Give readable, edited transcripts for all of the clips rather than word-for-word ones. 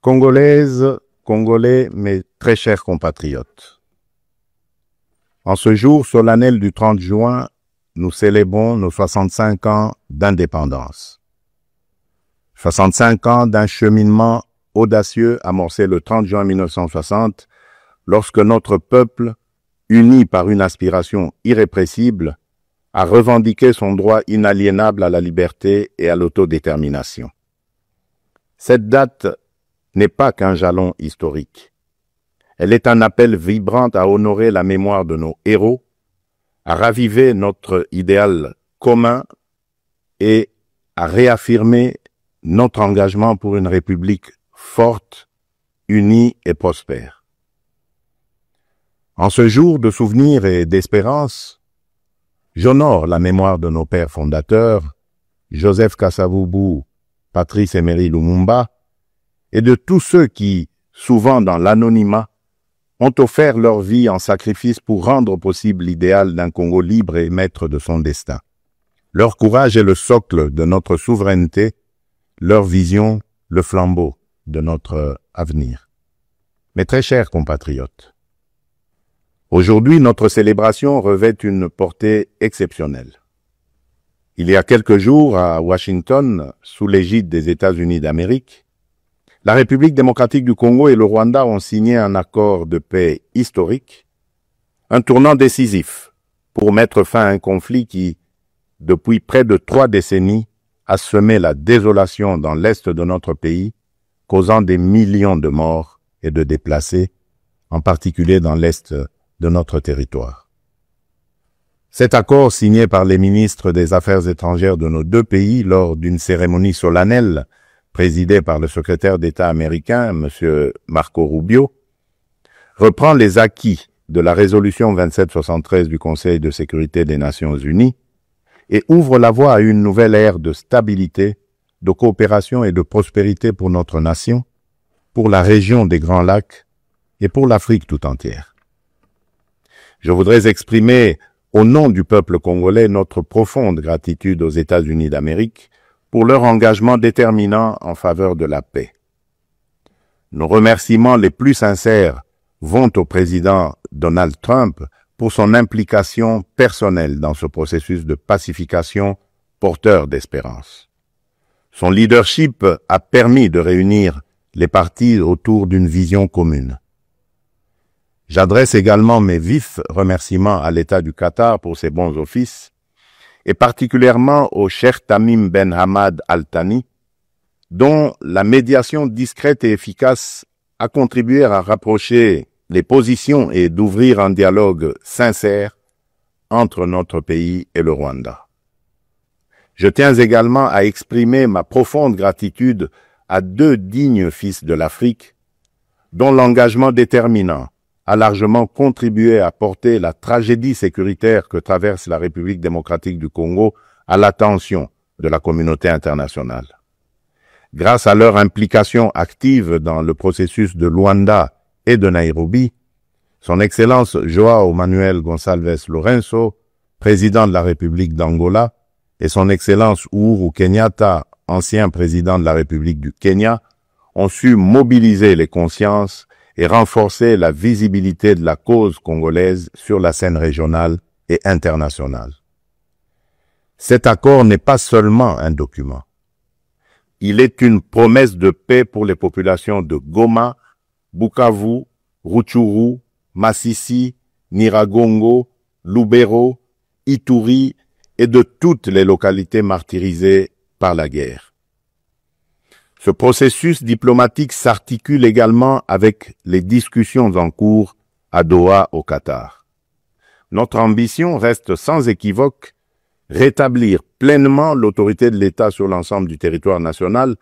Congolaises, Congolais, mes très chers compatriotes. En ce jour solennel du 30 juin, nous célébrons nos 65 ans d'indépendance. 65 ans d'un cheminement audacieux amorcé le 30 juin 1960, lorsque notre peuple, uni par une aspiration irrépressible, a revendiqué son droit inaliénable à la liberté et à l'autodétermination. Cette date n'est pas qu'un jalon historique. Elle est un appel vibrant à honorer la mémoire de nos héros, à raviver notre idéal commun et à réaffirmer notre engagement pour une République forte, unie et prospère. En ce jour de souvenir et d'espérance, j'honore la mémoire de nos pères fondateurs, Joseph Kasavubu, Patrice Emery Lumumba, et de tous ceux qui, souvent dans l'anonymat, ont offert leur vie en sacrifice pour rendre possible l'idéal d'un Congo libre et maître de son destin. Leur courage est le socle de notre souveraineté, leur vision, le flambeau de notre avenir. Mes très chers compatriotes, aujourd'hui, notre célébration revêt une portée exceptionnelle. Il y a quelques jours, à Washington, sous l'égide des États-Unis d'Amérique, la République démocratique du Congo et le Rwanda ont signé un accord de paix historique, un tournant décisif pour mettre fin à un conflit qui, depuis près de 3 décennies, a semé la désolation dans l'est de notre pays, causant des millions de morts et de déplacés, en particulier dans l'est de notre territoire. Cet accord signé par les ministres des Affaires étrangères de nos 2 pays lors d'une cérémonie solennelle présidée par le secrétaire d'État américain, M. Marco Rubio, reprend les acquis de la résolution 2773 du Conseil de sécurité des Nations Unies et ouvre la voie à une nouvelle ère de stabilité, de coopération et de prospérité pour notre nation, pour la région des Grands Lacs et pour l'Afrique tout entière. Je voudrais exprimer au nom du peuple congolais notre profonde gratitude aux États-Unis d'Amérique pour leur engagement déterminant en faveur de la paix. Nos remerciements les plus sincères vont au président Donald Trump pour son implication personnelle dans ce processus de pacification porteur d'espérance. Son leadership a permis de réunir les partis autour d'une vision commune. J'adresse également mes vifs remerciements à l'État du Qatar pour ses bons offices, et particulièrement au Cheikh Tamim Ben Hamad Al Thani, dont la médiation discrète et efficace a contribué à rapprocher les positions et d'ouvrir un dialogue sincère entre notre pays et le Rwanda. Je tiens également à exprimer ma profonde gratitude à 2 dignes fils de l'Afrique, dont l'engagement déterminant a largement contribué à porter la tragédie sécuritaire que traverse la République démocratique du Congo à l'attention de la communauté internationale. Grâce à leur implication active dans le processus de Luanda et de Nairobi, son Excellence João Manuel Gonçalves Lourenço, président de la République d'Angola, et son Excellence Uhuru Kenyatta, ancien président de la République du Kenya, ont su mobiliser les consciences et renforcer la visibilité de la cause congolaise sur la scène régionale et internationale. Cet accord n'est pas seulement un document. Il est une promesse de paix pour les populations de Goma, Bukavu, Rutshuru, Masisi, Nyiragongo, Lubero, Ituri et de toutes les localités martyrisées par la guerre. Ce processus diplomatique s'articule également avec les discussions en cours à Doha, au Qatar. Notre ambition reste sans équivoque rétablir pleinement l'autorité de l'État sur l'ensemble du territoire national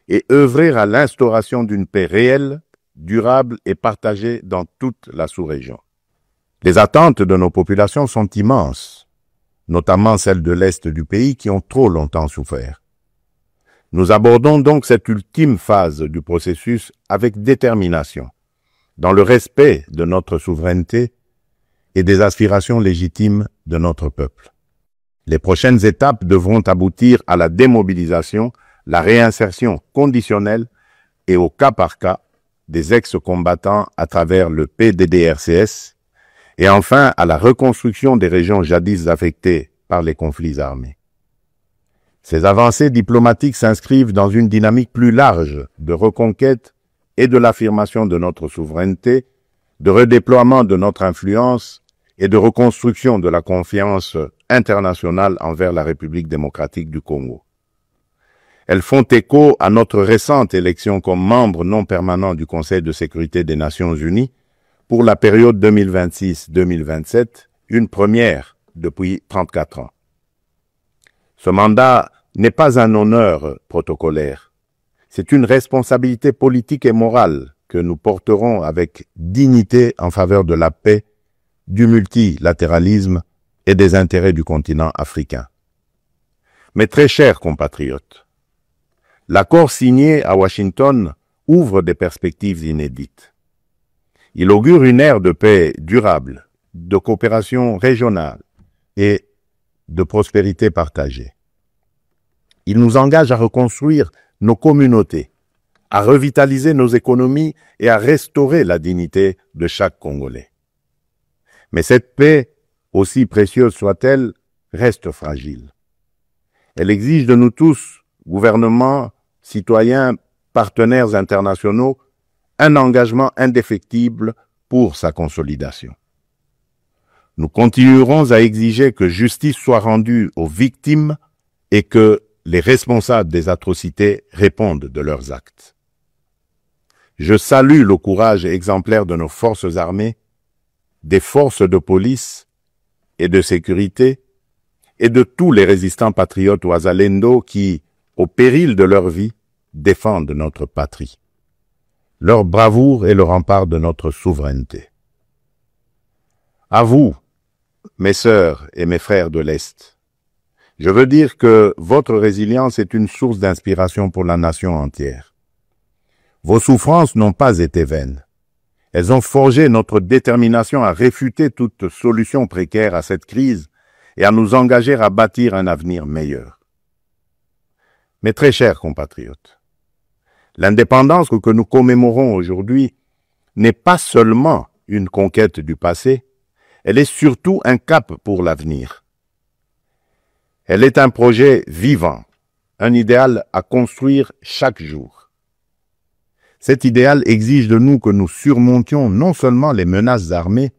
et œuvrer à l'instauration d'une paix réelle, durable et partagée dans toute la sous-région. Les attentes de nos populations sont immenses, notamment celles de l'Est du pays qui ont trop longtemps souffert. Nous abordons donc cette ultime phase du processus avec détermination, dans le respect de notre souveraineté et des aspirations légitimes de notre peuple. Les prochaines étapes devront aboutir à la démobilisation, la réinsertion conditionnelle et au cas par cas des ex-combattants à travers le PDDRCS et enfin à la reconstruction des régions jadis affectées par les conflits armés. Ces avancées diplomatiques s'inscrivent dans une dynamique plus large de reconquête et de l'affirmation de notre souveraineté, de redéploiement de notre influence et de reconstruction de la confiance internationale envers la République démocratique du Congo. Elles font écho à notre récente élection comme membre non permanent du Conseil de sécurité des Nations Unies pour la période 2026-2027, une première depuis 34 ans. Ce mandat n'est pas un honneur protocolaire. C'est une responsabilité politique et morale que nous porterons avec dignité en faveur de la paix, du multilatéralisme et des intérêts du continent africain. Mes très chers compatriotes, l'accord signé à Washington ouvre des perspectives inédites. Il augure une ère de paix durable, de coopération régionale et de prospérité partagée. Il nous engage à reconstruire nos communautés, à revitaliser nos économies et à restaurer la dignité de chaque Congolais. Mais cette paix, aussi précieuse soit-elle, reste fragile. Elle exige de nous tous, gouvernements, citoyens, partenaires internationaux, un engagement indéfectible pour sa consolidation. Nous continuerons à exiger que justice soit rendue aux victimes et que les responsables des atrocités répondent de leurs actes. Je salue le courage exemplaire de nos forces armées, des forces de police et de sécurité et de tous les résistants patriotes Ouazalendo qui, au péril de leur vie, défendent notre patrie. Leur bravoure est le rempart de notre souveraineté. À vous, mes sœurs et mes frères de l'Est, je veux dire que votre résilience est une source d'inspiration pour la nation entière. Vos souffrances n'ont pas été vaines. Elles ont forgé notre détermination à réfuter toute solution précaire à cette crise et à nous engager à bâtir un avenir meilleur. Mes très chers compatriotes, l'indépendance que nous commémorons aujourd'hui n'est pas seulement une conquête du passé, elle est surtout un cap pour l'avenir. Elle est un projet vivant, un idéal à construire chaque jour. Cet idéal exige de nous que nous surmontions non seulement les menaces armées,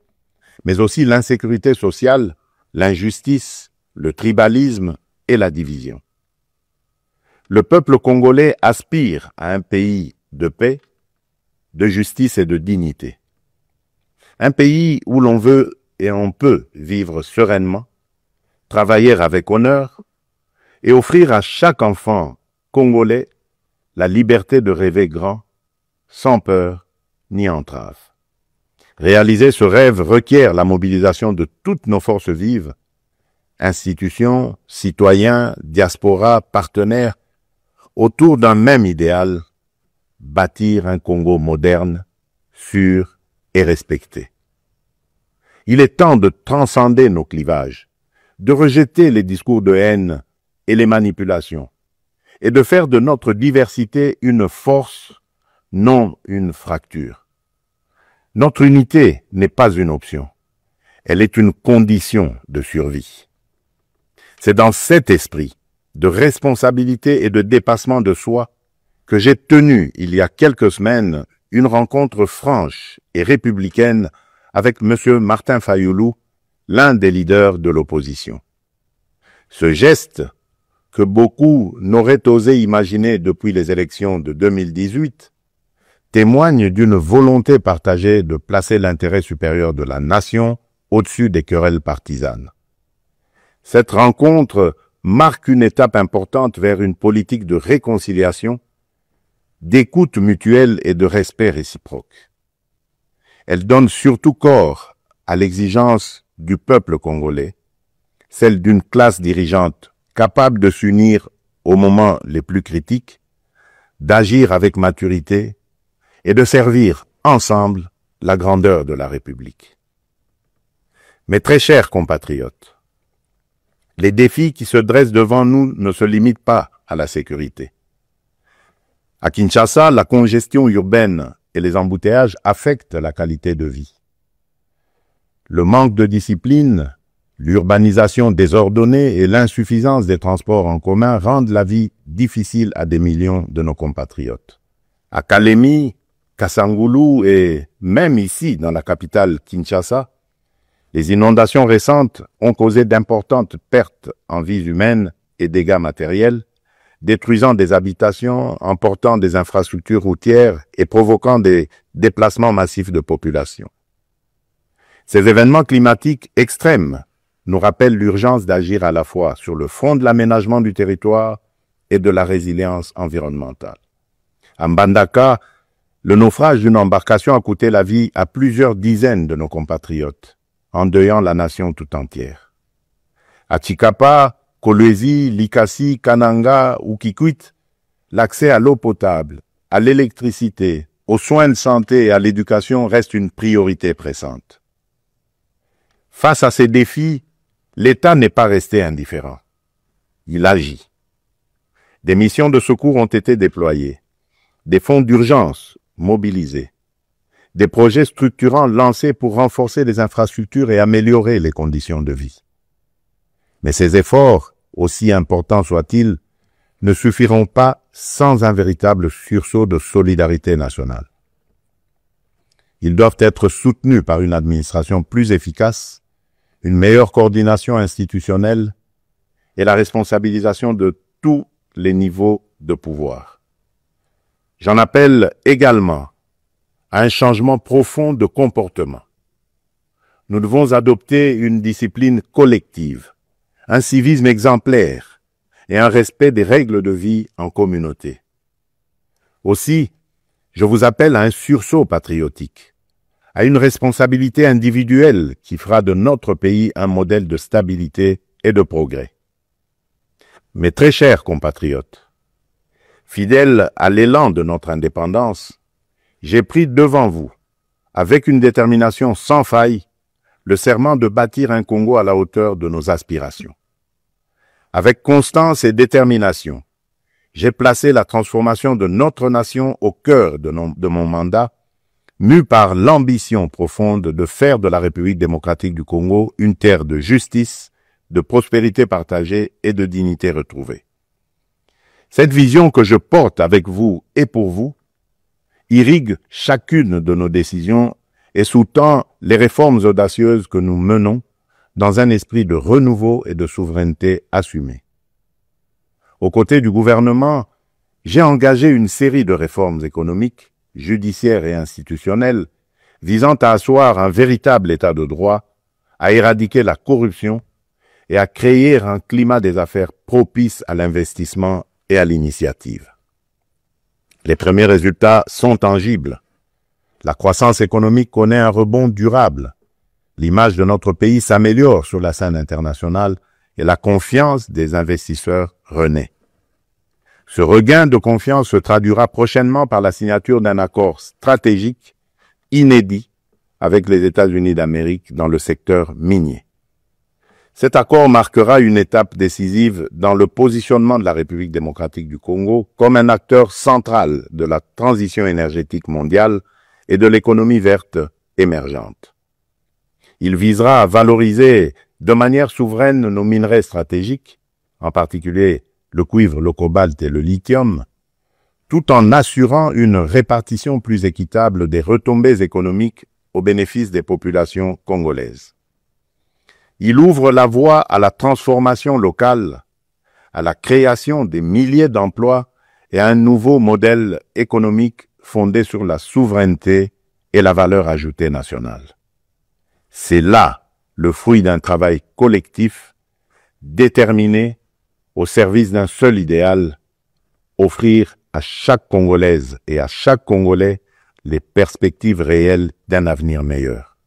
mais aussi l'insécurité sociale, l'injustice, le tribalisme et la division. Le peuple congolais aspire à un pays de paix, de justice et de dignité. Un pays où l'on veut et on peut vivre sereinement, travailler avec honneur et offrir à chaque enfant congolais la liberté de rêver grand, sans peur ni entrave. Réaliser ce rêve requiert la mobilisation de toutes nos forces vives, institutions, citoyens, diaspora, partenaires, autour d'un même idéal, bâtir un Congo moderne, sûr et respecté. Il est temps de transcender nos clivages, de rejeter les discours de haine et les manipulations, et de faire de notre diversité une force, non une fracture. Notre unité n'est pas une option, elle est une condition de survie. C'est dans cet esprit de responsabilité et de dépassement de soi que j'ai tenu il y a quelques semaines une rencontre franche et républicaine avec M. Martin Fayulu, l'un des leaders de l'opposition. Ce geste, que beaucoup n'auraient osé imaginer depuis les élections de 2018, témoigne d'une volonté partagée de placer l'intérêt supérieur de la nation au-dessus des querelles partisanes. Cette rencontre marque une étape importante vers une politique de réconciliation, d'écoute mutuelle et de respect réciproque. Elle donne surtout corps à l'exigence du peuple congolais, celle d'une classe dirigeante capable de s'unir aux moments les plus critiques, d'agir avec maturité et de servir ensemble la grandeur de la République. Mes très chers compatriotes, les défis qui se dressent devant nous ne se limitent pas à la sécurité. À Kinshasa, la congestion urbaine et les embouteillages affectent la qualité de vie. Le manque de discipline, l'urbanisation désordonnée et l'insuffisance des transports en commun rendent la vie difficile à des millions de nos compatriotes. À Kalemi, Kasangoulou et même ici, dans la capitale Kinshasa, les inondations récentes ont causé d'importantes pertes en vies humaines et dégâts matériels, détruisant des habitations, emportant des infrastructures routières et provoquant des déplacements massifs de population. Ces événements climatiques extrêmes nous rappellent l'urgence d'agir à la fois sur le front de l'aménagement du territoire et de la résilience environnementale. À Mbandaka, le naufrage d'une embarcation a coûté la vie à plusieurs dizaines de nos compatriotes, endeuillant la nation tout entière. À Tshikapa, Kolwezi, Likasi, Kananga ou Kikwit, l'accès à l'eau potable, à l'électricité, aux soins de santé et à l'éducation reste une priorité pressante. Face à ces défis, l'État n'est pas resté indifférent. Il agit. Des missions de secours ont été déployées, des fonds d'urgence mobilisés, des projets structurants lancés pour renforcer les infrastructures et améliorer les conditions de vie. Mais ces efforts, aussi importants soient-ils, ne suffiront pas sans un véritable sursaut de solidarité nationale. Ils doivent être soutenus par une administration plus efficace, une meilleure coordination institutionnelle et la responsabilisation de tous les niveaux de pouvoir. J'en appelle également à un changement profond de comportement. Nous devons adopter une discipline collective, un civisme exemplaire et un respect des règles de vie en communauté. Aussi, je vous appelle à un sursaut patriotique, à une responsabilité individuelle qui fera de notre pays un modèle de stabilité et de progrès. Mes très chers compatriotes, fidèles à l'élan de notre indépendance, j'ai pris devant vous, avec une détermination sans faille, le serment de bâtir un Congo à la hauteur de nos aspirations. Avec constance et détermination, j'ai placé la transformation de notre nation au cœur de mon mandat, mu par l'ambition profonde de faire de la République démocratique du Congo une terre de justice, de prospérité partagée et de dignité retrouvée. Cette vision que je porte avec vous et pour vous irrigue chacune de nos décisions et sous-tend les réformes audacieuses que nous menons dans un esprit de renouveau et de souveraineté assumée. Aux côtés du gouvernement, j'ai engagé une série de réformes économiques, judiciaires et institutionnelles visant à asseoir un véritable état de droit, à éradiquer la corruption et à créer un climat des affaires propice à l'investissement et à l'initiative. Les premiers résultats sont tangibles. La croissance économique connaît un rebond durable. L'image de notre pays s'améliore sur la scène internationale et la confiance des investisseurs renaît. Ce regain de confiance se traduira prochainement par la signature d'un accord stratégique inédit avec les États-Unis d'Amérique dans le secteur minier. Cet accord marquera une étape décisive dans le positionnement de la République démocratique du Congo comme un acteur central de la transition énergétique mondiale et de l'économie verte émergente. Il visera à valoriser de manière souveraine nos minerais stratégiques, en particulier le cuivre, le cobalt et le lithium, tout en assurant une répartition plus équitable des retombées économiques au bénéfice des populations congolaises. Il ouvre la voie à la transformation locale, à la création des milliers d'emplois et à un nouveau modèle économique fondé sur la souveraineté et la valeur ajoutée nationale. C'est là le fruit d'un travail collectif, déterminé, au service d'un seul idéal, offrir à chaque Congolaise et à chaque Congolais les perspectives réelles d'un avenir meilleur.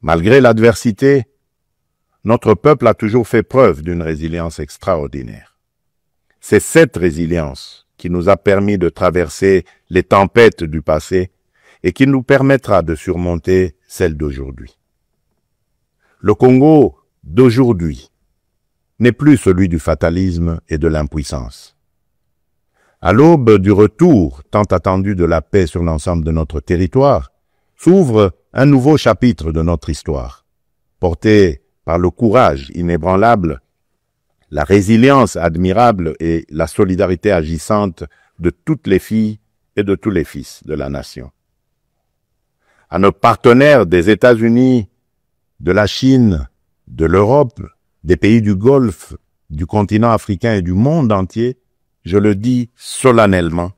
Malgré l'adversité, notre peuple a toujours fait preuve d'une résilience extraordinaire. C'est cette résilience qui nous a permis de traverser les tempêtes du passé et qui nous permettra de surmonter celles d'aujourd'hui. Le Congo d'aujourd'hui n'est plus celui du fatalisme et de l'impuissance. À l'aube du retour tant attendu de la paix sur l'ensemble de notre territoire, s'ouvre un nouveau chapitre de notre histoire, porté par le courage inébranlable, la résilience admirable et la solidarité agissante de toutes les filles et de tous les fils de la nation. À nos partenaires des États-Unis, de la Chine, de l'Europe, des pays du Golfe, du continent africain et du monde entier, je le dis solennellement,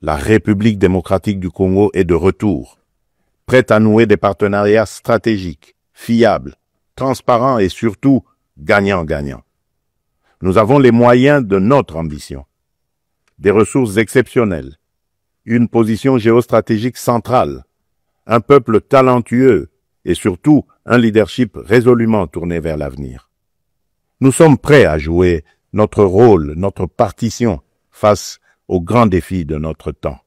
la République démocratique du Congo est de retour, prête à nouer des partenariats stratégiques, fiables, transparents et surtout gagnant-gagnant. Nous avons les moyens de notre ambition, des ressources exceptionnelles, une position géostratégique centrale, un peuple talentueux et surtout un leadership résolument tourné vers l'avenir. Nous sommes prêts à jouer notre rôle, notre partition face aux grands défis de notre temps.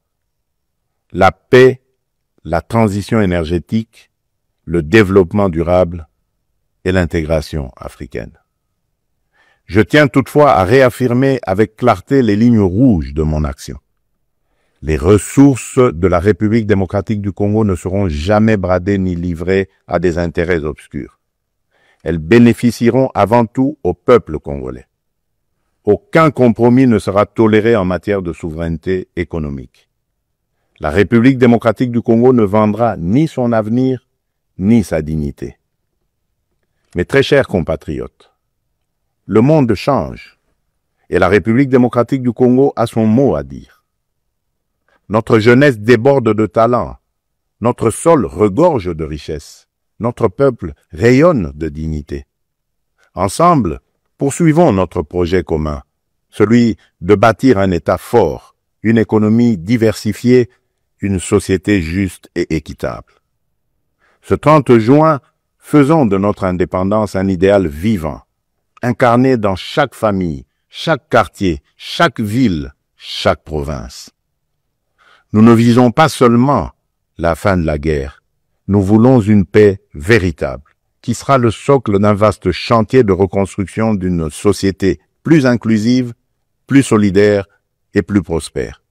La paix, la transition énergétique, le développement durable et l'intégration africaine. Je tiens toutefois à réaffirmer avec clarté les lignes rouges de mon action. Les ressources de la République démocratique du Congo ne seront jamais bradées ni livrées à des intérêts obscurs. Elles bénéficieront avant tout au peuple congolais. Aucun compromis ne sera toléré en matière de souveraineté économique. La République démocratique du Congo ne vendra ni son avenir, ni sa dignité. Mes très chers compatriotes, le monde change et la République démocratique du Congo a son mot à dire. Notre jeunesse déborde de talent, notre sol regorge de richesses, notre peuple rayonne de dignité. Ensemble, poursuivons notre projet commun, celui de bâtir un État fort, une économie diversifiée, une société juste et équitable. Ce 30 juin, faisons de notre indépendance un idéal vivant, incarné dans chaque famille, chaque quartier, chaque ville, chaque province. Nous ne visons pas seulement la fin de la guerre, nous voulons une paix véritable, qui sera le socle d'un vaste chantier de reconstruction d'une société plus inclusive, plus solidaire et plus prospère.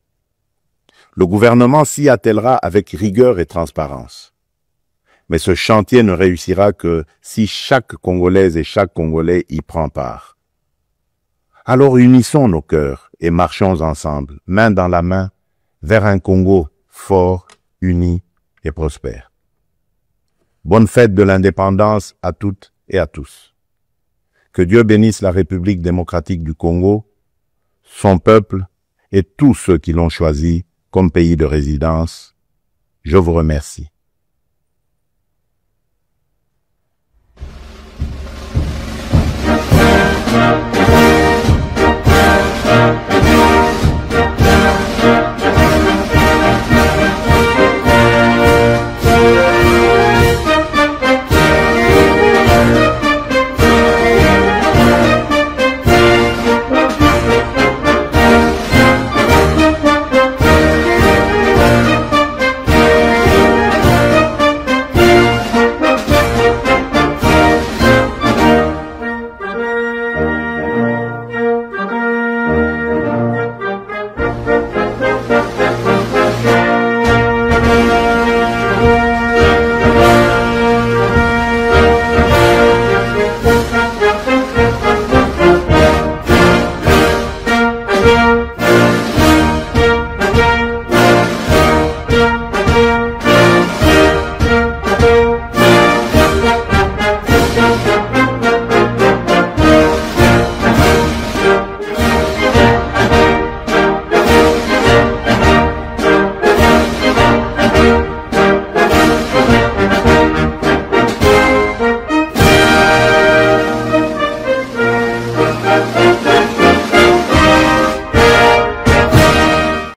Le gouvernement s'y attellera avec rigueur et transparence. Mais ce chantier ne réussira que si chaque Congolaise et chaque Congolais y prend part. Alors unissons nos cœurs et marchons ensemble, main dans la main, vers un Congo fort, uni et prospère. Bonne fête de l'indépendance à toutes et à tous. Que Dieu bénisse la République démocratique du Congo, son peuple et tous ceux qui l'ont choisi comme pays de résidence. Je vous remercie.